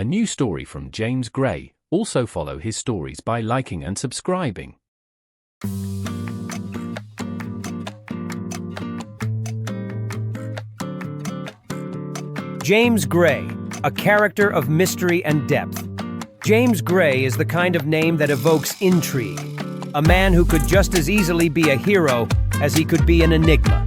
a new story from James Gray. Also follow his stories by liking and subscribing. James Gray, a character of mystery and depth. James Gray is the kind of name that evokes intrigue. A man who could just as easily be a hero as he could be an enigma.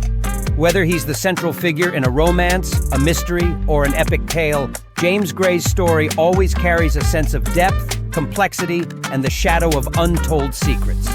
Whether he's the central figure in a romance, a mystery, or an epic tale, James Gray's story always carries a sense of depth, complexity, and the shadow of untold secrets.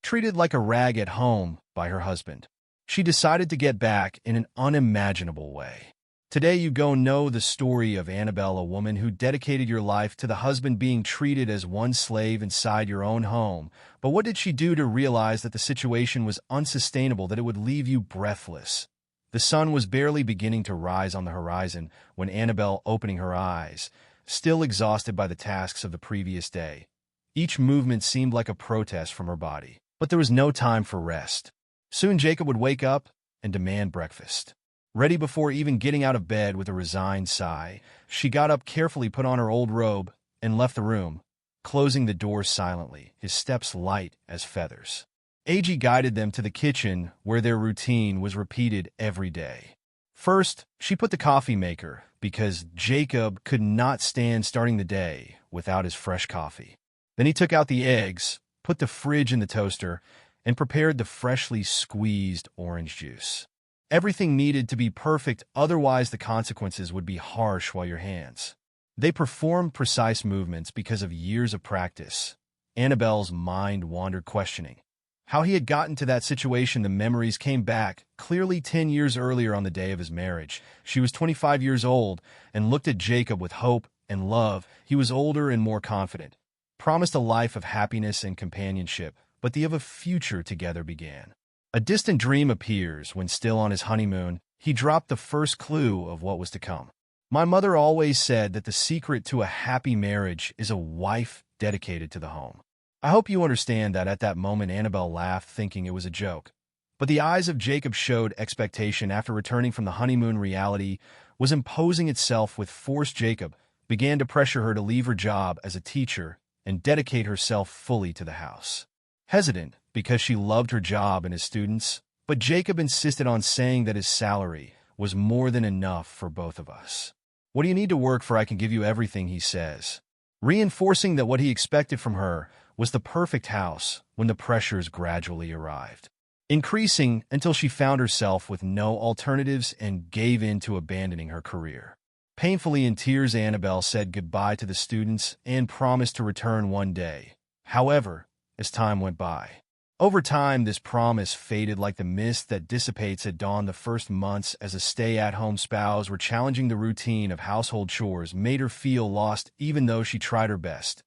Treated like a rag at home by her husband, she decided to get back in an unimaginable way. Today you go know the story of Annabelle, a woman who dedicated your life to the husband being treated as one slave inside your own home. But what did she do to realize that the situation was unsustainable, that it would leave you breathless? The sun was barely beginning to rise on the horizon when Annabelle, opening her eyes, still exhausted by the tasks of the previous day. Each movement seemed like a protest from her body. But there was no time for rest. Soon Jacob would wake up and demand breakfast. Ready before even getting out of bed with a resigned sigh, she got up, carefully put on her old robe, and left the room, closing the door silently, his steps light as feathers. AG guided them to the kitchen, where their routine was repeated every day. First, she put the coffee maker, because Jacob could not stand starting the day without his fresh coffee. Then he took out the eggs, put the fridge in the toaster, and prepared the freshly squeezed orange juice. Everything needed to be perfect, otherwise the consequences would be harsh while your hands. They performed precise movements because of years of practice. Annabelle's mind wandered, questioning how he had gotten to that situation. The memories came back, clearly 10 years earlier on the day of his marriage. She was 25 years old and looked at Jacob with hope and love. He was older and more confident, promised a life of happiness and companionship, but the of a future together began. A distant dream appears when, still on his honeymoon, he dropped the first clue of what was to come. My mother always said that the secret to a happy marriage is a wife dedicated to the home. I hope you understand that. At that moment, Annabelle laughed, thinking it was a joke. But the eyes of Jacob showed expectation. After returning from the honeymoon, reality was imposing itself with force. Jacob began to pressure her to leave her job as a teacher and dedicate herself fully to the house. Hesitant, because she loved her job and his students, but Jacob insisted on saying that his salary was more than enough for both of us. "What do you need to work for? I can give you everything," he says, reinforcing that what he expected from her was the perfect house. When the pressures gradually arrived, increasing until she found herself with no alternatives and gave in to abandoning her career. Painfully in tears, Annabelle said goodbye to the students and promised to return one day. However, as time went by, over time this promise faded like the mist that dissipates at dawn. The first months as a stay-at-home spouse were challenging. The routine of household chores made her feel lost, even though she tried her best,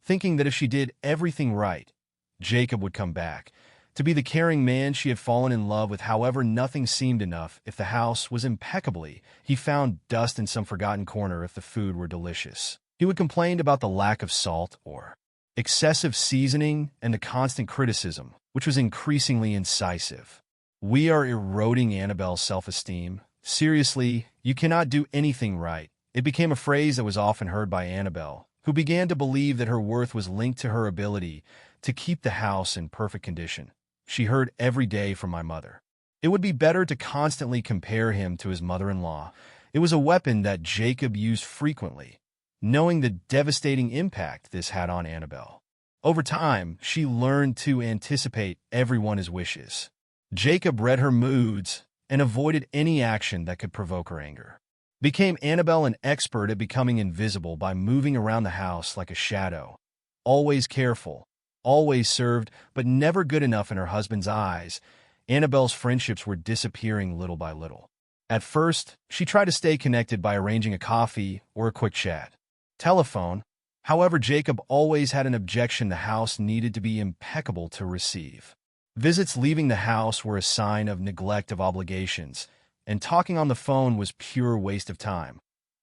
thinking that if she did everything right, Jacob would come back to be the caring man she had fallen in love with. However, nothing seemed enough. If the house was impeccably, he found dust in some forgotten corner. If the food were delicious, he would complain about the lack of salt or excessive seasoning, and the constant criticism, which was increasingly incisive. "We are eroding Annabelle's self-esteem. Seriously, you cannot do anything right." It became a phrase that was often heard by Annabelle, who began to believe that her worth was linked to her ability to keep the house in perfect condition. She heard every day from my mother, it would be better to constantly compare him to his mother-in-law. It was a weapon that Jacob used frequently, knowing the devastating impact this had on Annabelle. Over time, she learned to anticipate everyone's wishes. Jacob read her moods and avoided any action that could provoke her anger. Became Annabelle an expert at becoming invisible by moving around the house like a shadow, always careful, always served, but never good enough in her husband's eyes. Annabelle's friendships were disappearing little by little. At first, she tried to stay connected by arranging a coffee or a quick chat. Telephone. However, Jacob always had an objection. The house needed to be impeccable to receive Visits leaving the house were a sign of neglect of obligations, and talking on the phone was pure waste of time.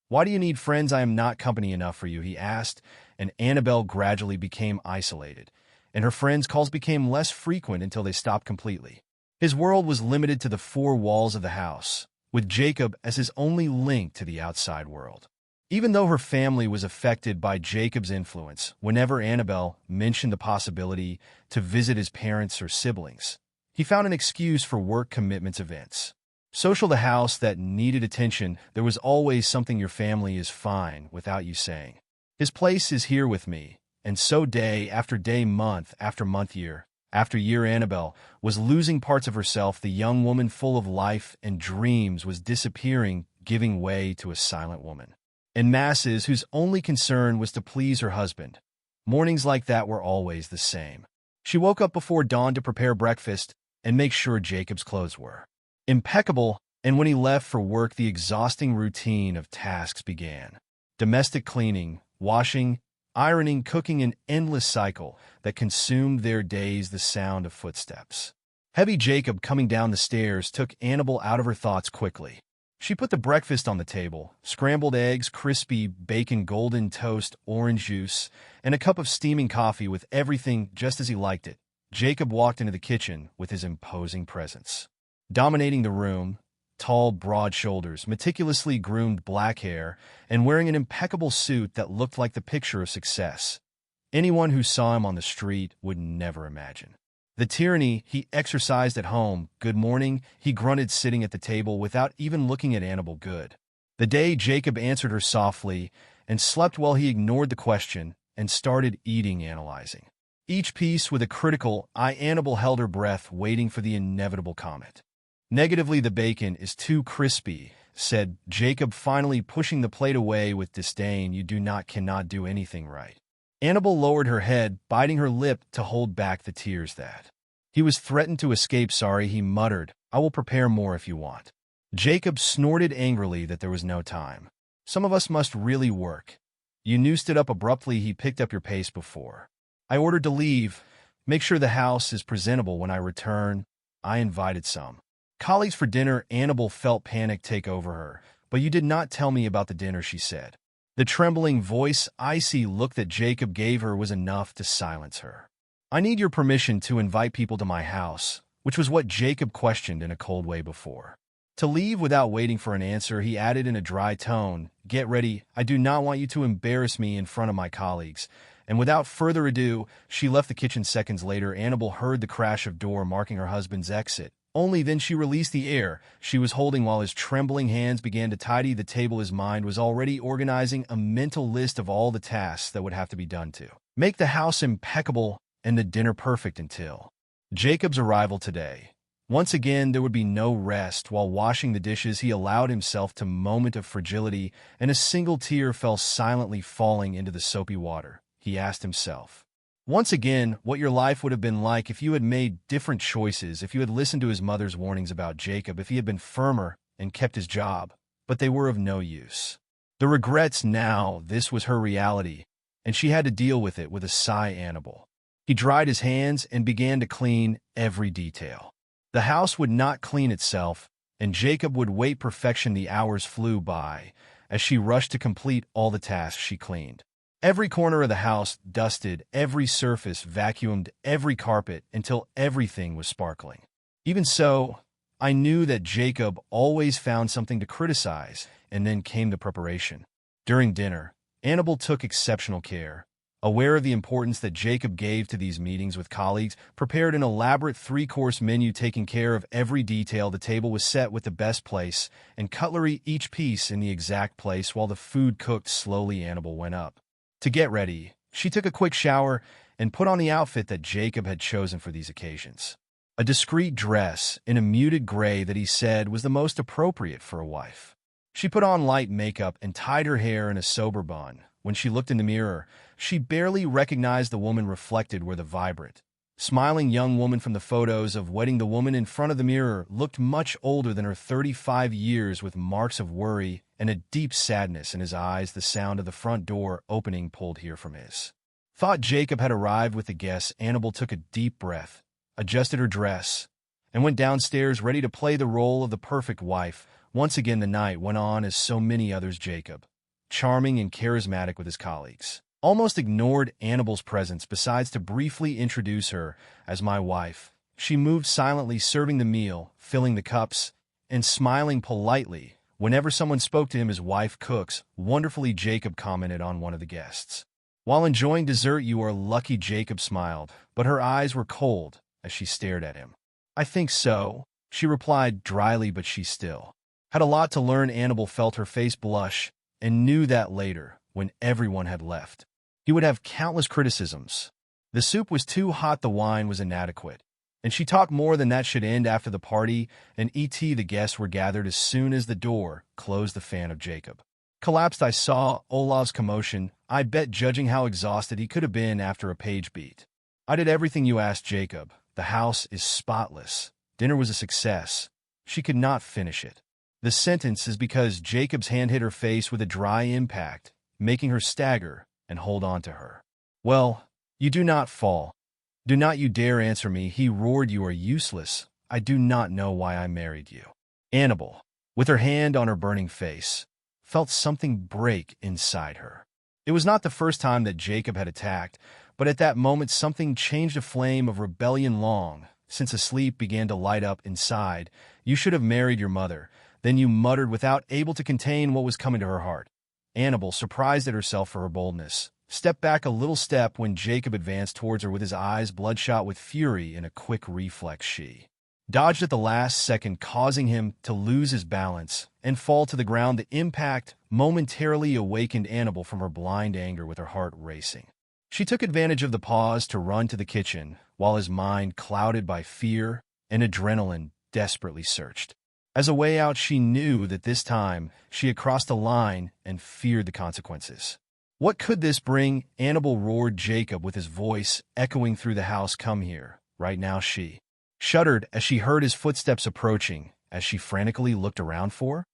"Why do you need friends? I am not company enough for you," he asked, and Annabelle gradually became isolated, and her friends' calls became less frequent until they stopped completely. His world was limited to the four walls of the house, with Jacob as his only link to the outside world. Even though her family was affected by Jacob's influence, whenever Annabelle mentioned the possibility to visit his parents or siblings, he found an excuse for work commitments events. Social the house that needed attention, there was always something. "Your family is fine without you saying. His place is here with me." And so day after day, month after month, year after year, Annabelle was losing parts of herself. The young woman full of life and dreams was disappearing, giving way to a silent woman in masses whose only concern was to please her husband. Mornings like that were always the same. She woke up before dawn to prepare breakfast and make sure Jacob's clothes were impeccable, and when he left for work, the exhausting routine of tasks began. Domestic cleaning, washing, ironing, cooking, an endless cycle that consumed their days. The sound of footsteps. Heavy Jacob coming down the stairs took Annabelle out of her thoughts quickly. She put the breakfast on the table: scrambled eggs, crispy bacon, golden toast, orange juice, and a cup of steaming coffee, with everything just as he liked it. Jacob walked into the kitchen with his imposing presence. Dominating the room, tall, broad shoulders, meticulously groomed black hair, and wearing an impeccable suit that looked like the picture of success. Anyone who saw him on the street would never imagine the tyranny he exercised at home. "Good morning," he grunted, sitting at the table without even looking at Annabelle. "Good." The day, Jacob answered her softly, and slept while he ignored the question and started eating, analyzing each piece with a critical eye. Annabelle held her breath, waiting for the inevitable comment. "Negatively, the bacon is too crispy," said Jacob, finally pushing the plate away with disdain. "You cannot do anything right." Annabelle lowered her head, biting her lip to hold back the tears that he was threatened to escape. "Sorry," he muttered. "I will prepare more if you want." Jacob snorted angrily that there was no time. "Some of us must really work." You stood up abruptly. He picked up your pace before I ordered to leave. "Make sure the house is presentable when I return." "I invited some colleagues for dinner." Annabelle felt panic take over her. "But you did not tell me about the dinner," she said. The trembling voice, icy look that Jacob gave her was enough to silence her. "I need your permission to invite people to my house," which was what Jacob questioned in a cold way before. To leave without waiting for an answer, he added in a dry tone, "Get ready. I do not want you to embarrass me in front of my colleagues." And without further ado, she left the kitchen. Seconds later, Annabelle heard the crash of door marking her husband's exit. Only then she released the air she was holding while his trembling hands began to tidy the table. His mind was already organizing a mental list of all the tasks that would have to be done to make the house impeccable and the dinner perfect until Jacob's arrival today. Once again, there would be no rest. While washing the dishes, he allowed himself to moment of fragility, and a single tear fell silently, falling into the soapy water. He asked himself once again what your life would have been like if you had made different choices, if you had listened to his mother's warnings about Jacob, if he had been firmer and kept his job. But they were of no use. The regrets now, this was her reality, and she had to deal with it. With a sigh, Annabelle. He dried his hands and began to clean every detail. The house would not clean itself, and Jacob would wait perfection. The hours flew by as she rushed to complete all the tasks. She cleaned every corner of the house, dusted every surface, vacuumed every carpet until everything was sparkling. Even so, I knew that Jacob always found something to criticize, and then came the preparation. During dinner, Annabelle took exceptional care. Aware of the importance that Jacob gave to these meetings with colleagues, prepared an elaborate three-course menu, taking care of every detail. The table was set with the best place and cutlery, each piece in the exact place. While the food cooked slowly, Annabelle went up to get ready. She took a quick shower and put on the outfit that Jacob had chosen for these occasions. A discreet dress in a muted gray that he said was the most appropriate for a wife. She put on light makeup and tied her hair in a sober bun. When she looked in the mirror, she barely recognized the woman reflected where the vibrant, smiling young woman from the photos of wedding. The woman in front of the mirror looked much older than her 35 years, with marks of worry and a deep sadness in his eyes. The sound of the front door opening pulled here from his thought Jacob had arrived with the guests. Annabelle took a deep breath adjusted her dress, and went downstairs ready to play the role of the perfect wife. Once again the night went on as so many others. Jacob, charming and charismatic with his colleagues, almost ignored Annabelle's presence besides to briefly introduce her as my wife. She moved silently, serving the meal, filling the cups, and smiling politely. Whenever someone spoke to him as wife cooks, wonderfully, Jacob commented on one of the guests. While enjoying dessert, you are lucky. Jacob smiled, but her eyes were cold as she stared at him. I think so, she replied dryly, but she still had a lot to learn. Annabelle felt her face blush and knew that later, when everyone had left, he would have countless criticisms. The soup was too hot, the wine was inadequate, and she talked more than that should end. After the party and the guests were gathered. As soon as the door closed, the fan of Jacob collapsed. I saw Olaf's commotion. I bet, judging how exhausted he could have been after a page beat. I did everything you asked, Jacob. The house is spotless. Dinner was a success. She could not finish it. The sentence is because Jacob's hand hit her face with a dry impact, making her stagger and hold on to her. Well, you do not fall. Do not you dare answer me, he roared. You are useless. I do not know why I married you. Annabelle, with her hand on her burning face, felt something break inside her. It was not the first time that Jacob had attacked, but at that moment something changed. A flame of rebellion long since asleep began to light up inside. You should have married your mother. Then you muttered, without able to contain what was coming to her heart. Annabelle, surprised at herself for her boldness, stepped back a little step when Jacob advanced towards her with his eyes bloodshot with fury. In a quick reflex, she dodged at the last second, causing him to lose his balance and fall to the ground. The impact momentarily awakened Annabelle from her blind anger, with her heart racing. She took advantage of the pause to run to the kitchen, while his mind, clouded by fear and adrenaline, desperately searched. As a way out, she knew that this time she had crossed a line and feared the consequences. What could this bring? Annabelle roared. Jacob, with his voice echoing through the house, come here, right now. She shuddered as she heard his footsteps approaching, as she frantically looked around for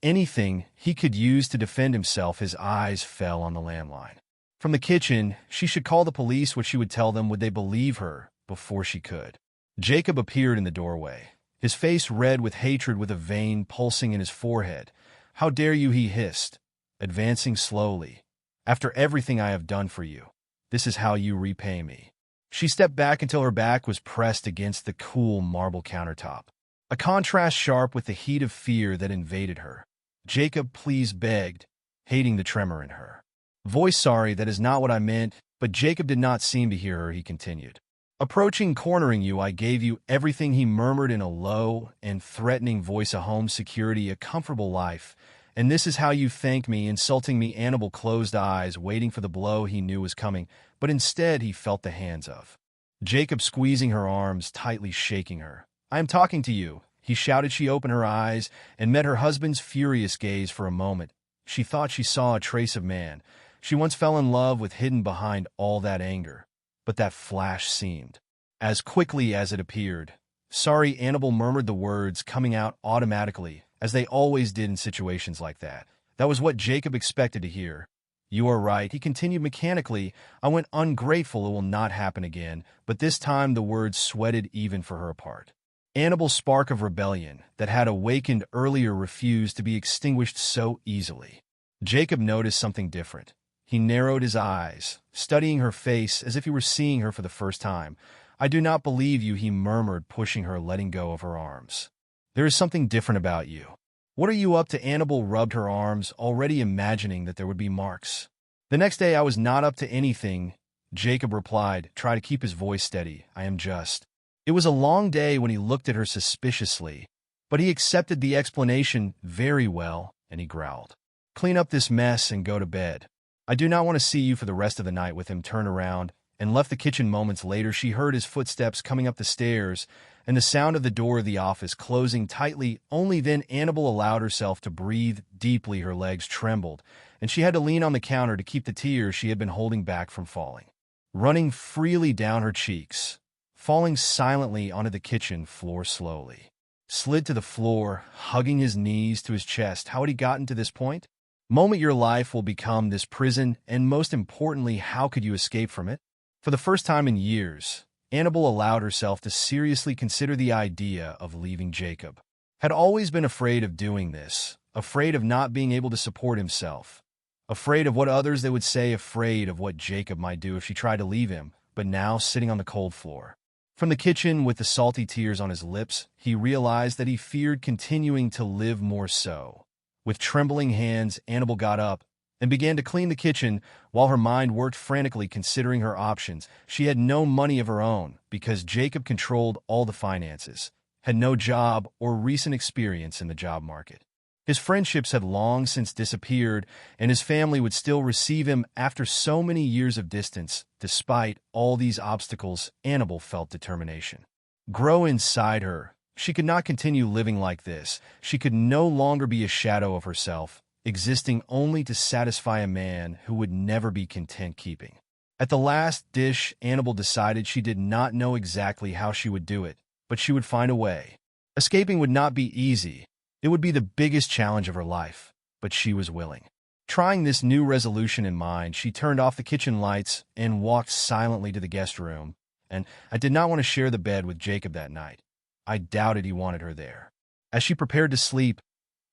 anything he could use to defend himself. His eyes fell on the landline. From the kitchen, she should call the police. What she would tell them? Would they believe her? Before she could, Jacob appeared in the doorway, his face red with hatred, with a vein pulsing in his forehead. How dare you, he hissed, advancing slowly. After everything I have done for you, this is how you repay me. She stepped back until her back was pressed against the cool marble countertop, a contrast sharp with the heat of fear that invaded her. Jacob, please, begged, hating the tremor in her voice. Sorry, that is not what I meant. But Jacob did not seem to hear her. He continued, approaching, cornering you. I gave you everything, he murmured in a low and threatening voice. A home, security, a comfortable life. And this is how you thank me, insulting me. Annabelle closed eyes, waiting for the blow he knew was coming, but instead he felt the hands of Jacob squeezing her arms, tightly shaking her. I am talking to you, he shouted. She opened her eyes and met her husband's furious gaze. For a moment, she thought she saw a trace of man she once fell in love with hidden behind all that anger. But that flash seemed as quickly as it appeared. Sorry, Annabelle murmured, the words coming out automatically, as they always did in situations like that. That was what Jacob expected to hear. You are right, he continued mechanically. I went ungrateful. It will not happen again. But this time the words sweated even for her apart. Annabelle's spark of rebellion that had awakened earlier refused to be extinguished so easily. Jacob noticed something different. He narrowed his eyes, studying her face as if he were seeing her for the first time. I do not believe you, he murmured, pushing her, letting go of her arms. There is something different about you. What are you up to? Annabelle rubbed her arms, already imagining that there would be marks. The next day I was not up to anything, Jacob replied, trying to keep his voice steady. I am just. It was a long day. When he looked at her suspiciously, but he accepted the explanation. Very well, and he growled. Clean up this mess and go to bed. I do not want to see you for the rest of the night. With him, turned around and left the kitchen. Moments later, she heard his footsteps coming up the stairs and the sound of the door of the office closing tightly. Only then Annabelle allowed herself to breathe deeply. Her legs trembled, and she had to lean on the counter to keep the tears she had been holding back from falling, running freely down her cheeks, falling silently onto the kitchen floor. Slowly slid to the floor, hugging his knees to his chest. How had he gotten to this point? Moment, your life will become this prison, and most importantly, how could you escape from it? For the first time in years, Annabelle allowed herself to seriously consider the idea of leaving Jacob. Had always been afraid of doing this, afraid of not being able to support himself, afraid of what others they would say, afraid of what Jacob might do if she tried to leave him, but now sitting on the cold floor. From the kitchen with the salty tears on his lips, he realized that he feared continuing to live more so. With trembling hands, Annabelle got up and began to clean the kitchen while her mind worked frantically considering her options. She had no money of her own because Jacob controlled all the finances, had no job or recent experience in the job market. His friendships had long since disappeared, and his family would still receive him after so many years of distance. Despite all these obstacles, Annabelle felt determination grow inside her. She could not continue living like this. She could no longer be a shadow of herself, existing only to satisfy a man who would never be content keeping. At the last dish, Annabelle decided she did not know exactly how she would do it, but she would find a way. Escaping would not be easy. It would be the biggest challenge of her life, but she was willing. Trying this new resolution in mind, she turned off the kitchen lights and walked silently to the guest room. And I did not want to share the bed with Jacob that night. I doubted he wanted her there. As she prepared to sleep,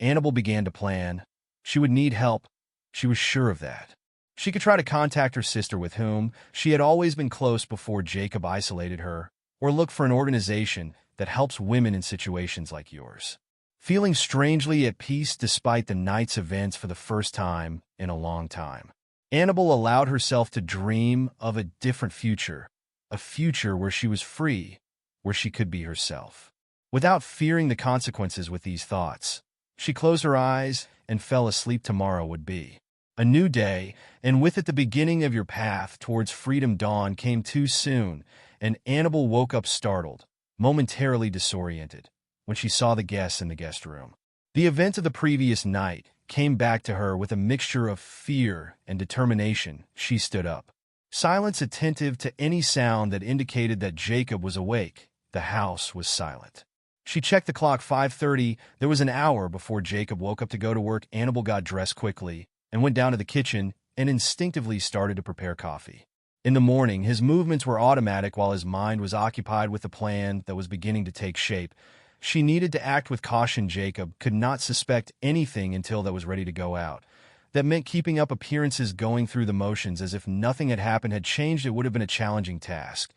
Annabelle began to plan. She would need help. She was sure of that. She could try to contact her sister, with whom she had always been close before Jacob isolated her, or look for an organization that helps women in situations like yours. Feeling strangely at peace despite the night's events for the first time in a long time, Annabelle allowed herself to dream of a different future, a future where she was free, where she could be herself. Without fearing the consequences with these thoughts, she closed her eyes and fell asleep. Tomorrow would be a new day, and with it the beginning of your path towards freedom. Dawn came too soon, and Annabelle woke up startled, momentarily disoriented, when she saw the guests in the guest room. The events of the previous night came back to her with a mixture of fear and determination. She stood up, silence attentive to any sound that indicated that Jacob was awake. The house was silent. She checked the clock. 5:30. There was an hour before Jacob woke up to go to work. Annabelle got dressed quickly and went down to the kitchen and instinctively started to prepare coffee. In the morning, his movements were automatic while his mind was occupied with the plan that was beginning to take shape. She needed to act with caution. Jacob could not suspect anything until that was ready to go out. That meant keeping up appearances, going through the motions as if nothing had happened, had changed. It would have been a challenging task.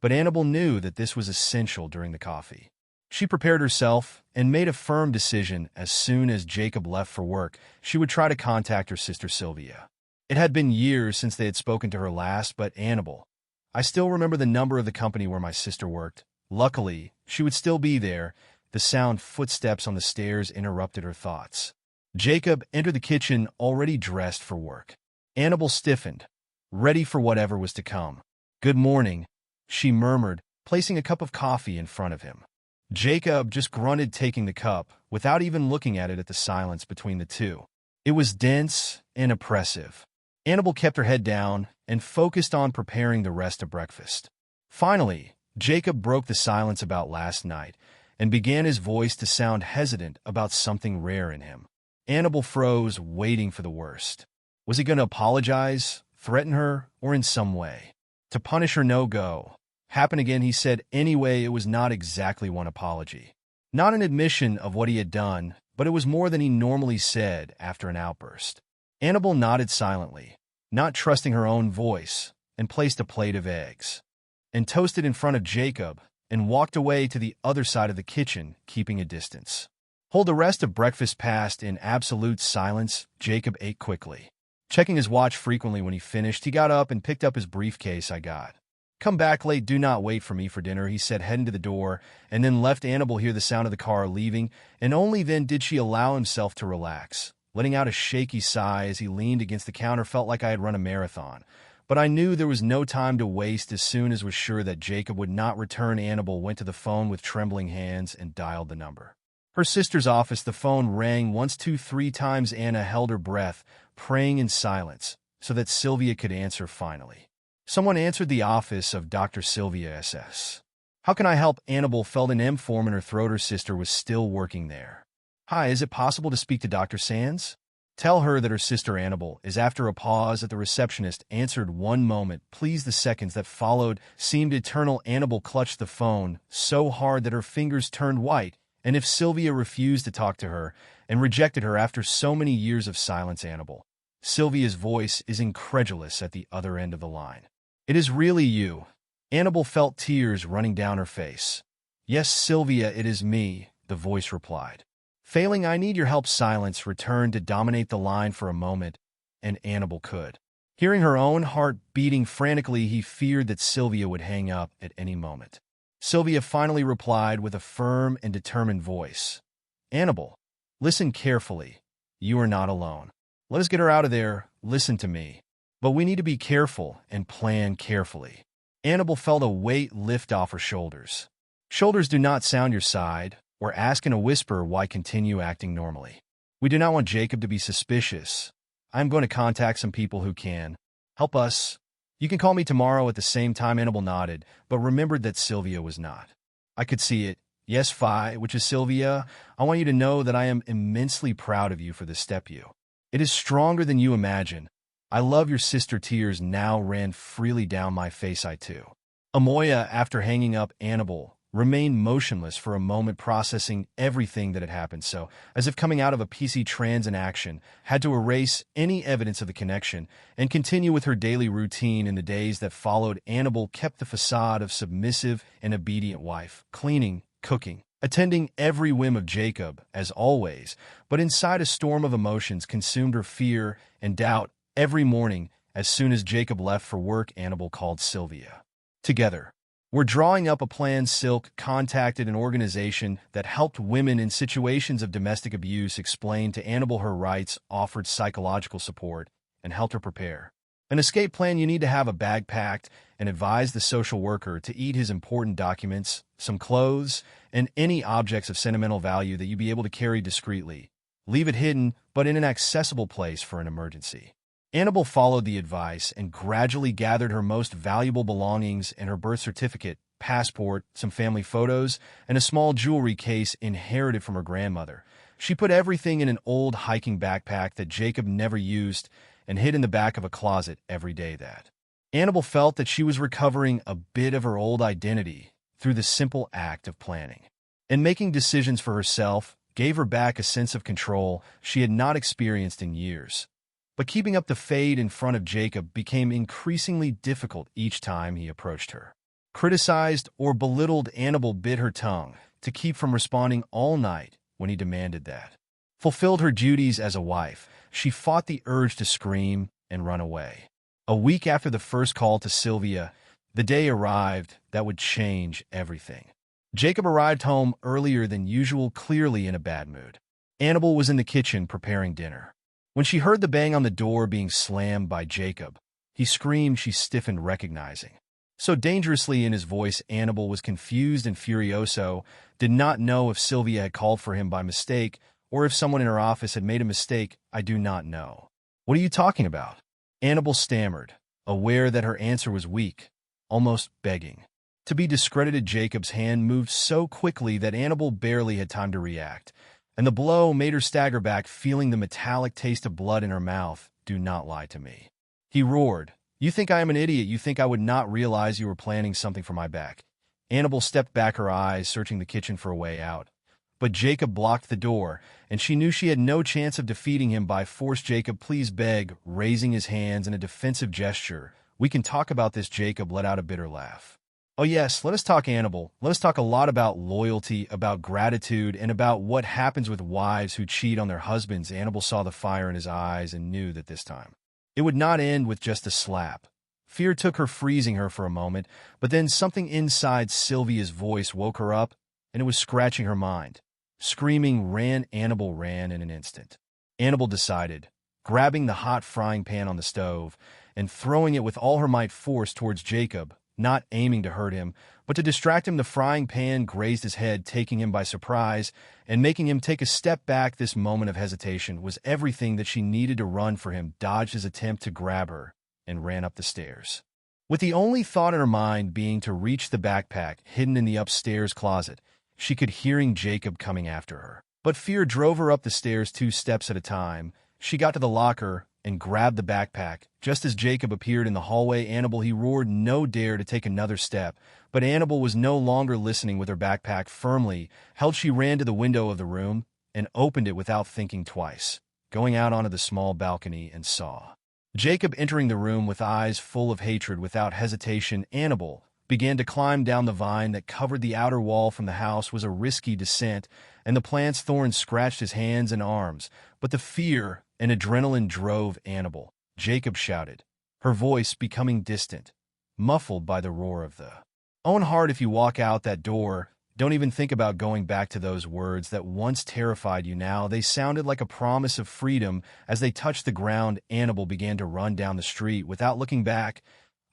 But Annabelle knew that this was essential during the coffee. She prepared herself and made a firm decision. As soon as Jacob left for work, she would try to contact her sister Sylvia. It had been years since they had spoken to her last, but Annabelle, I still remember the number of the company where my sister worked. Luckily, she would still be there. The sound footsteps on the stairs interrupted her thoughts. Jacob entered the kitchen, already dressed for work. Annabelle stiffened, ready for whatever was to come. "Good morning," she murmured, placing a cup of coffee in front of him. Jacob just grunted, taking the cup, without even looking at it. At the silence between the two, it was dense and oppressive. Annabelle kept her head down and focused on preparing the rest of breakfast. Finally, Jacob broke the silence about last night and began, his voice to sound hesitant about something rare in him. Annabelle froze, waiting for the worst. Was he going to apologize, threaten her, or in some way to punish her? No go. Happen again, he said. Anyway, it was not exactly one apology. Not an admission of what he had done, but it was more than he normally said after an outburst. Annabelle nodded silently, not trusting her own voice, and placed a plate of eggs and toasted in front of Jacob, and walked away to the other side of the kitchen, keeping a distance. The rest of breakfast passed in absolute silence. Jacob ate quickly, checking his watch frequently. When he finished, he got up and picked up his briefcase. "I got come back late. Do not wait for me for dinner," he said, heading to the door, and then left. Annabelle heard the sound of the car leaving, and only then did she allow himself to relax, letting out a shaky sigh as he leaned against the counter. "Felt like I had run a marathon, but I knew there was no time to waste. As soon as was sure that Jacob would not return, Annabelle went to the phone with trembling hands and dialed the number. Her sister's office. The phone rang once, 2, 3 times. Anna held her breath, praying in silence so that Sylvia could answer. Finally, someone answered. The office of Dr. Sylvia SS. "How can I help?" Annabelle felt an M form in her throat. Her sister was still working there. "Hi, is it possible to speak to Dr. Sands?" Tell her that her sister Annabel is after a pause at the receptionist answered 1 moment. Please, the seconds that followed seemed eternal. Annabel clutched the phone so hard that her fingers turned white, and if Sylvia refused to talk to her and rejected her after so many years of silence, Annabel. Sylvia's voice is incredulous at the other end of the line. It is really you. Annabel felt tears running down her face. Yes, Sylvia, it is me, the voice replied. Failing, I need your help. Silence returned to dominate the line for a moment, and Annabel could. Hearing her own heart beating frantically, he feared that Sylvia would hang up at any moment. Sylvia finally replied with a firm and determined voice. Annabel, listen carefully. You are not alone. Let us get her out of there. Listen to me. But we need to be careful and plan carefully. Annabel felt a weight lift off her shoulders. Shoulders do not sound your side, or ask in a whisper why continue acting normally. We do not want Jacob to be suspicious. I'm going to contact some people who can help us. You can call me tomorrow at the same time. Annabel nodded, but remembered that Sylvia was not. I could see it. Yes, Phi, which is Sylvia. I want you to know that I am immensely proud of you for this step you. It is stronger than you imagine. I love your sister. Tears now ran freely down my face. I too. Amoya, after hanging up Annabel, remained motionless for a moment, processing everything that had happened, so, as if coming out of a PC trance in action, had to erase any evidence of the connection and continue with her daily routine. In the days that followed, Annabel kept the facade of submissive and obedient wife, cleaning, cooking, attending every whim of Jacob, as always, but inside a storm of emotions consumed her fear and doubt. Every morning, as soon as Jacob left for work, Annabel called Sylvia. Together, we're drawing up a plan. Silk contacted an organization that helped women in situations of domestic abuse, explained to Annabel her rights, offered psychological support, and helped her prepare an escape plan. You need to have a bag packed and advise the social worker to eat his important documents, some clothes, and any objects of sentimental value that you be able to carry discreetly. Leave it hidden, but in an accessible place for an emergency. Annabel followed the advice and gradually gathered her most valuable belongings and her birth certificate, passport, some family photos, and a small jewelry case inherited from her grandmother. She put everything in an old hiking backpack that Jacob never used and hid in the back of a closet every day. That Annabel felt that she was recovering a bit of her old identity through the simple act of planning. And making decisions for herself gave her back a sense of control she had not experienced in years. But keeping up the fade in front of Jacob became increasingly difficult each time he approached her. Criticized or belittled, Annabel bit her tongue to keep from responding all night when he demanded that. Fulfilled her duties as a wife, she fought the urge to scream and run away. A week after the first call to Sylvia, the day arrived that would change everything. Jacob arrived home earlier than usual, clearly in a bad mood. Annabel was in the kitchen preparing dinner. When she heard the bang on the door being slammed by Jacob, he screamed. She stiffened, recognizing. So dangerously in his voice, Annabel was confused and furioso, did not know if Sylvia had called for him by mistake or if someone in her office had made a mistake. I do not know. What are you talking about? Annabel stammered, aware that her answer was weak, almost begging. To be discredited, Jacob's hand moved so quickly that Annabel barely had time to react, and the blow made her stagger back, feeling the metallic taste of blood in her mouth. Do not lie to me. He roared. You think I am an idiot? You think I would not realize you were planning something for my back? Annabel stepped back, her eyes searching the kitchen for a way out. But Jacob blocked the door, and she knew she had no chance of defeating him by force. Jacob, please, beg, raising his hands in a defensive gesture. We can talk about this. Jacob let out a bitter laugh. Oh yes, let us talk, Annabel. Let us talk a lot about loyalty, about gratitude, and about what happens with wives who cheat on their husbands. Annabel saw the fire in his eyes and knew that this time it would not end with just a slap. Fear took her, freezing her for a moment, but then something inside Sylvia's voice woke her up, and it was scratching her mind. Screaming, ran. Annabel ran in an instant. Annabel decided, grabbing the hot frying pan on the stove and throwing it with all her might, force towards Jacob, not aiming to hurt him, but to distract him. The frying pan grazed his head, taking him by surprise and making him take a step back. This moment of hesitation was everything that she needed to run for him, dodged his attempt to grab her, and ran up the stairs, with the only thought in her mind being to reach the backpack hidden in the upstairs closet. She could hearing Jacob coming after her, but fear drove her up the stairs 2 steps at a time. She got to the locker and grabbed the backpack. Just as Jacob appeared in the hallway, Annabelle, he roared, "No dare to take another step." But Annabelle was no longer listening. With her backpack firmly held, she ran to the window of the room and opened it without thinking twice, going out onto the small balcony and saw Jacob entering the room with eyes full of hatred. Without hesitation, Annabelle began to climb down the vine that covered the outer wall. From the house was a risky descent, and the plant's thorns scratched his hands and arms, but the fear and adrenaline drove Annabelle. Jacob shouted, her voice becoming distant, muffled by the roar of the own heart. "If you walk out that door, don't even think about going back to those words that once terrified you." Now they sounded like a promise of freedom. As they touched the ground, Annabelle began to run down the street without looking back.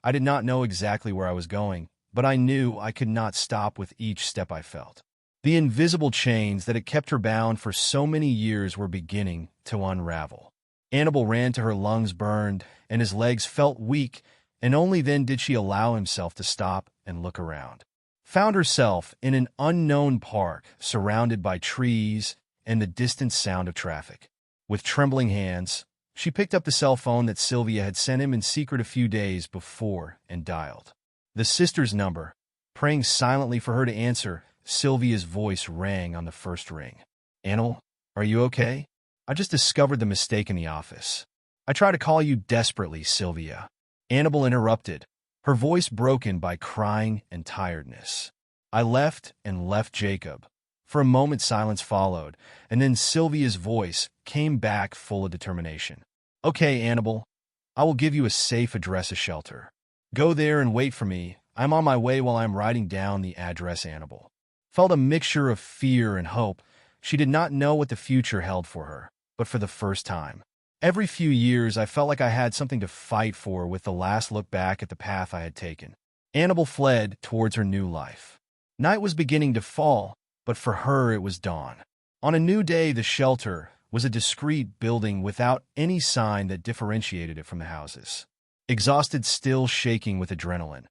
I did not know exactly where I was going, but I knew I could not stop. With each step I felt the invisible chains that had kept her bound for so many years were beginning to unravel. Annabelle ran to her lungs burned, and his legs felt weak, and only then did she allow himself to stop and look around. Found herself in an unknown park, surrounded by trees and the distant sound of traffic. With trembling hands, she picked up the cell phone that Sylvia had sent him in secret a few days before and dialed the sister's number. Praying silently for her to answer, Sylvia's voice rang on the first ring. "Annabelle, are you okay? I just discovered the mistake in the office. I tried to call you desperately, Sylvia." Annabelle interrupted, her voice broken by crying and tiredness. "I left Jacob." For a moment silence followed, and then Sylvia's voice came back full of determination. "Okay, Annabelle, I will give you a safe address, a shelter. Go there and wait for me. I'm on my way." While I'm writing down the address, Annabelle felt a mixture of fear and hope. She did not know what the future held for her, but for the first time, every few years I felt like I had something to fight for. With the last look back at the path I had taken, Annabelle fled towards her new life. Night was beginning to fall, but for her it was dawn. On a new day, the shelter was a discreet building without any sign that differentiated it from the houses. Exhausted, still shaking with adrenaline,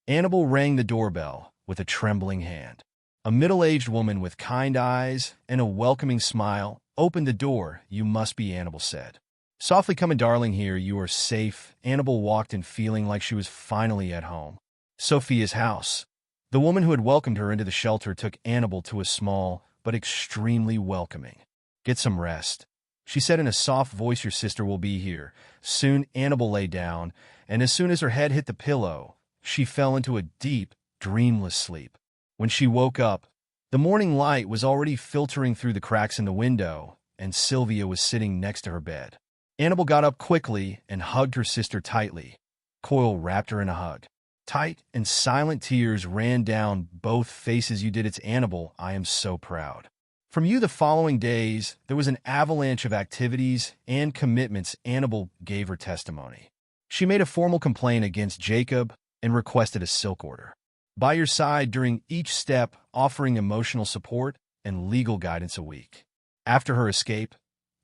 Annabelle rang the doorbell with a trembling hand. A middle-aged woman with kind eyes and a welcoming smile opened the door. "You must be Annabelle," said. "Softly, come in, darling. Here, you are safe." Annabelle walked in, feeling like she was finally at home. Sophia's house. The woman who had welcomed her into the shelter took Annabelle to a small but extremely welcoming. "Get some rest," she said in a soft voice. "Your sister will be here soon." Annabelle lay down, and as soon as her head hit the pillow, she fell into a deep, dreamless sleep. When she woke up, the morning light was already filtering through the cracks in the window, and Sylvia was sitting next to her bed. Annabelle got up quickly and hugged her sister tightly. Coyle wrapped her in a hug. Tight and silent tears ran down both faces. "You did it, Annabelle. I am so proud." From you. The following days, there was an avalanche of activities and commitments. Annabelle gave her testimony. She made a formal complaint against Jacob and requested a silk order. By your side during each step, offering emotional support and legal guidance a week. After her escape,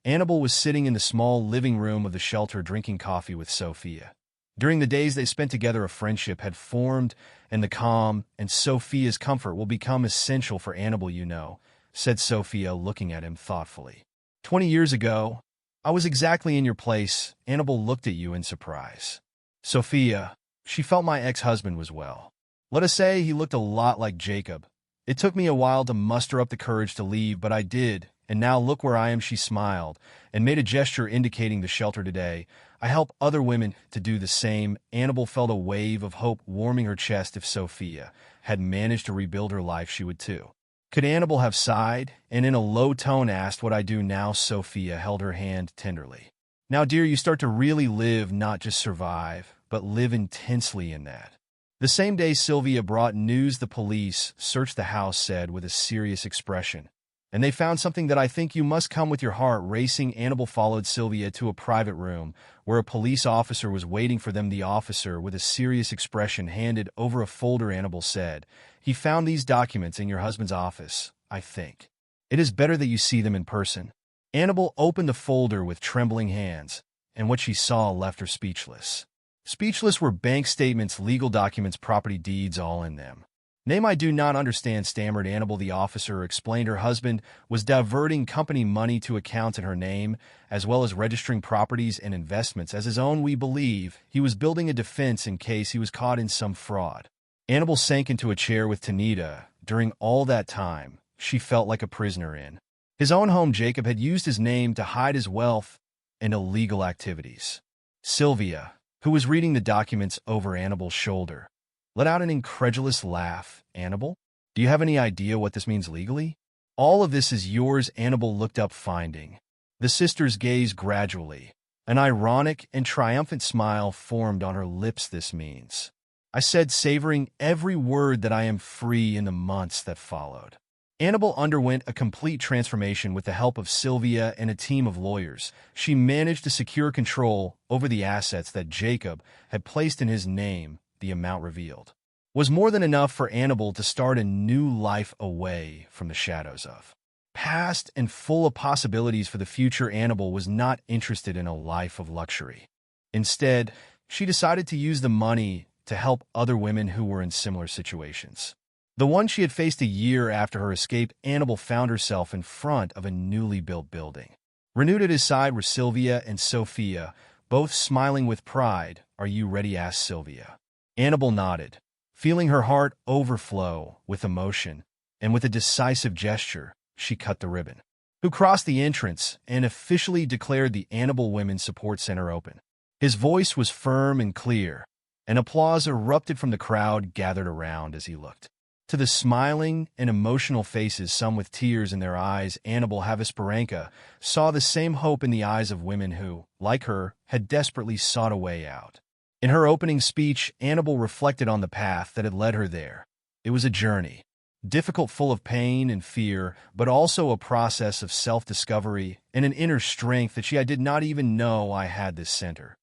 Annabelle was sitting in the small living room of the shelter drinking coffee with Sophia. During the days they spent together, a friendship had formed, and the calm and Sophia's comfort will become essential for Annabelle, you know, said Sophia, looking at him thoughtfully. 20 years ago, I was exactly in your place. Annabelle looked at you in surprise. Sophia, she felt my ex-husband was well. Let us say he looked a lot like Jacob. It took me a while to muster up the courage to leave, but I did, and now look where I am. She smiled and made a gesture indicating the shelter. Today, I help other women to do the same. Annabelle felt a wave of hope warming her chest. If Sophia had managed to rebuild her life, she would too. Could Annabelle have sighed, and in a low tone asked, "What I do now?" Sophia held her hand tenderly. Now, dear, you start to really live, not just survive, but live intensely in that. The same day Sylvia brought news, the police searched the house, said with a serious expression. And they found something that I think you must come with your heart racing. Annabelle followed Sylvia to a private room where a police officer was waiting for them. The officer, with a serious expression, handed over a folder. Annabelle said, "He found these documents in your husband's office, I think. It is better that you see them in person." Annabelle opened the folder with trembling hands, and what she saw left her speechless. Speechless were bank statements, legal documents, property deeds, all in them. Name I do not understand, stammered Annabel. The officer explained her husband was diverting company money to accounts in her name, as well as registering properties and investments as his own. We believe he was building a defense in case he was caught in some fraud. Annabel sank into a chair with Tanita. During all that time, she felt like a prisoner in his own home. Jacob had used his name to hide his wealth and illegal activities. Sylvia, who was reading the documents over Annabel's shoulder, let out an incredulous laugh. Annabel, do you have any idea what this means legally? All of this is yours. Annabel looked up, finding the sisters' gaze gradually. An ironic and triumphant smile formed on her lips. This means, I said, savoring every word, that I am free. In the months that followed, Annabel underwent a complete transformation. With the help of Sylvia and a team of lawyers, she managed to secure control over the assets that Jacob had placed in his name. The amount revealed was more than enough for Annabel to start a new life away from the shadows of past and full of possibilities for the future. Annabel was not interested in a life of luxury. Instead, she decided to use the money to help other women who were in similar situations. The one she had faced a year after her escape, Annabel found herself in front of a newly built building. Renewed at his side were Sylvia and Sophia, both smiling with pride. Are you ready? Asked Sylvia. Annabel nodded, feeling her heart overflow with emotion, and with a decisive gesture, she cut the ribbon. Who crossed the entrance and officially declared the Annabel Women's Support Center open. His voice was firm and clear, and applause erupted from the crowd gathered around as he looked to the smiling and emotional faces, some with tears in their eyes. Annabel Havisparenka saw the same hope in the eyes of women who, like her, had desperately sought a way out. In her opening speech, Annabel reflected on the path that had led her there. It was a journey, difficult, full of pain and fear, but also a process of self-discovery and an inner strength that I did not even know I had. This center,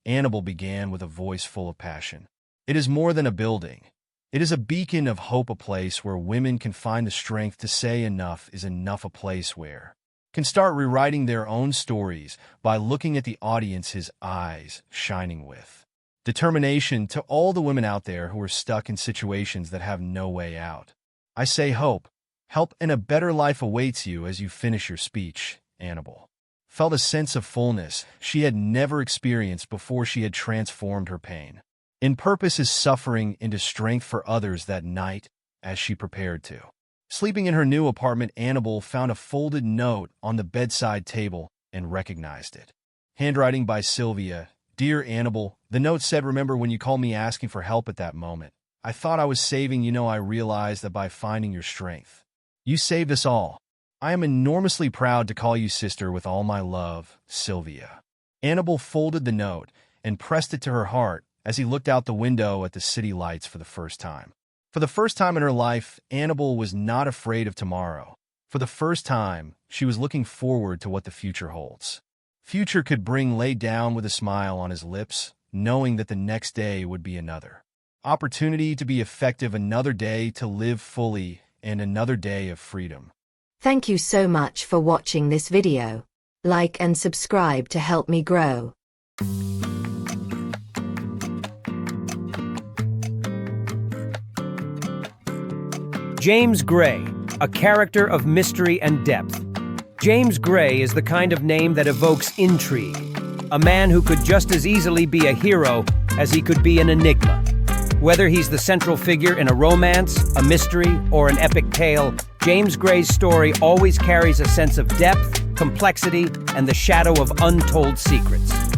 Annabel began with a voice full of passion. It is more than a building. It is a beacon of hope, a place where women can find the strength to say enough is enough, a place where can start rewriting their own stories by looking at the audience, his eyes shining with determination. To all the women out there who are stuck in situations that have no way out, I say hope, help, and a better life awaits you. As you finish your speech, Annabel felt a sense of fullness she had never experienced before. She had transformed her pain in purpose as suffering into strength for others. That night, as she prepared to sleeping in her new apartment, Annabel found a folded note on the bedside table and recognized it. Handwriting by Sylvia. Dear Annabel, the note said, remember when you called me asking for help at that moment? I thought I was saving you. I realized that by finding your strength, you saved us all. I am enormously proud to call you sister. With all my love, Sylvia. Annabel folded the note and pressed it to her heart as he looked out the window at the city lights for the first time. For the first time in her life, Annabel was not afraid of tomorrow. For the first time, she was looking forward to what the future holds. Future could bring, lay down with a smile on his lips, knowing that the next day would be another opportunity to be effective, another day to live fully, and another day of freedom. Thank you so much for watching this video. Like and subscribe to help me grow. James Gray, a character of mystery and depth. James Gray is the kind of name that evokes intrigue. A man who could just as easily be a hero as he could be an enigma. Whether he's the central figure in a romance, a mystery, or an epic tale, James Gray's story always carries a sense of depth, complexity, and the shadow of untold secrets.